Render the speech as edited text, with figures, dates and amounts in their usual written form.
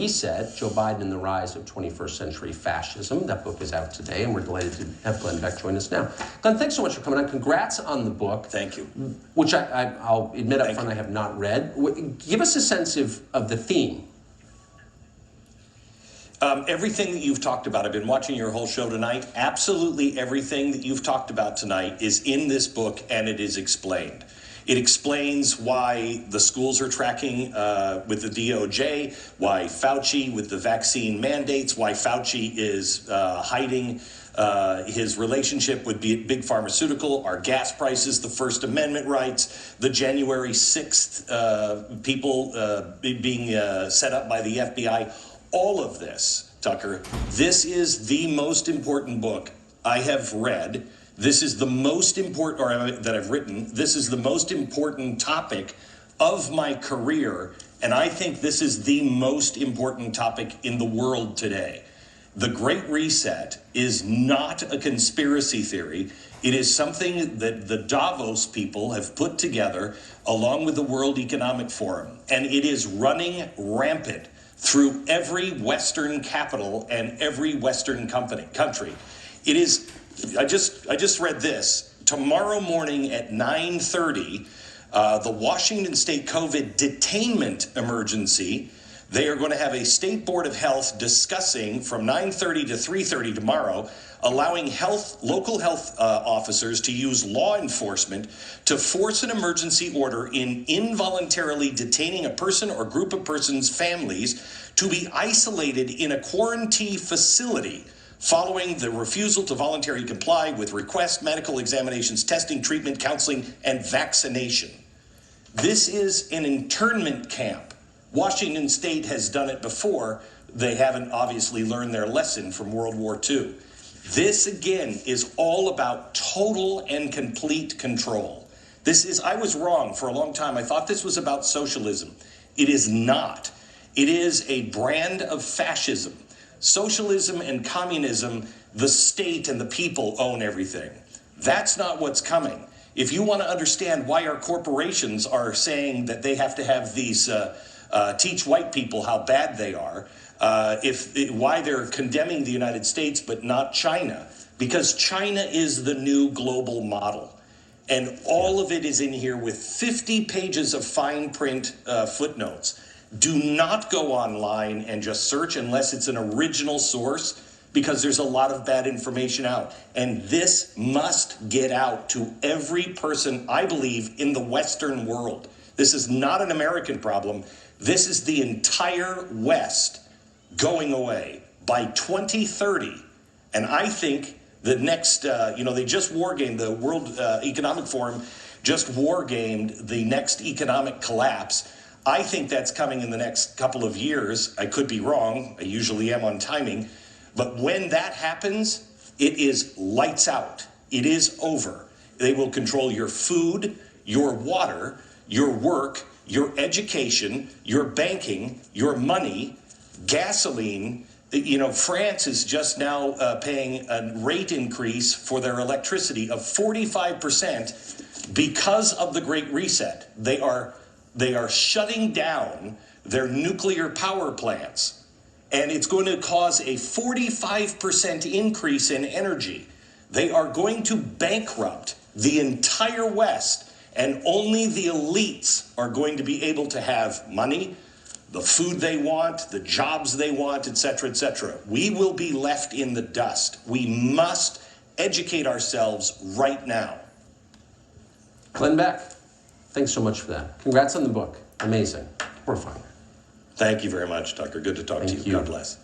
Reset, Joe Biden and the Rise of 21st Century Fascism. That book is out today, and we're delighted to have Glen Beck join us now. Glen, thanks so much for coming on. Congrats on the book. Thank you. Which I'll admit up front I have not read. Give us a sense of the theme. Everything that you've talked about, I've been watching your whole show tonight. Absolutely everything that you've talked about tonight is in this book, and it is explained. It explains why the schools are tracking with the DOJ, why Fauci with the vaccine mandates, why Fauci is hiding his relationship with big pharmaceutical, our gas prices, the First Amendment rights, the January 6th people being set up by the FBI. All of this, Tucker, this is the most important book I have read. This is the most important, or that I've written, this is the most important topic of my career, and I think this is the most important topic in the world today. The Great Reset is not a conspiracy theory. It is something that the Davos people have put together along with the World Economic Forum, and it is running rampant through every Western capital and every Western country. It is, I just read this. Tomorrow morning at 9:30, the Washington State COVID detainment emergency, they are going to have a State Board of Health discussing from 9:30 to 3:30 tomorrow, allowing local health officers to use law enforcement to force an emergency order in involuntarily detaining a person or group of persons' families to be isolated in a quarantine facility following the refusal to voluntarily comply with requests, medical examinations, testing, treatment, counseling, and vaccination. This is an internment camp. Washington State has done it before. They haven't obviously learned their lesson from World War II. This, again, is all about total and complete control. I was wrong for a long time. I thought this was about socialism. It is not. It is a brand of fascism. Socialism and communism, the state and the people own everything. That's not what's coming. If you want to understand why our corporations are saying that they have to have these, teach white people how bad they are, why they're condemning the United States but not China, because China is the new global model. And all of it is in here with 50 pages of fine print footnotes. Do not go online and just search unless it's an original source, because there's a lot of bad information out. And this must get out to every person, I believe, in the Western world. This is not an American problem. This is the entire West going away by 2030. And I think the next, they just war-gamed, the World Economic Forum just war-gamed the next economic collapse. I think that's coming in the next couple of years. I could be wrong. I usually am on timing. But when that happens, it is lights out. It is over. They will control your food, your water, your work, your education, your banking, your money, gasoline. France is just now paying a rate increase for their electricity of 45% because of the Great Reset. They are shutting down their nuclear power plants, and it's going to cause a 45% increase in energy. They are going to bankrupt the entire West, and only the elites are going to be able to have money, the food they want, the jobs they want, etc., etc. We will be left in the dust. We must educate ourselves right now. Glen Beck, thanks so much for that. Congrats on the book. Amazing. Horrifying. Thank you very much, Tucker. Good to talk to you. God bless.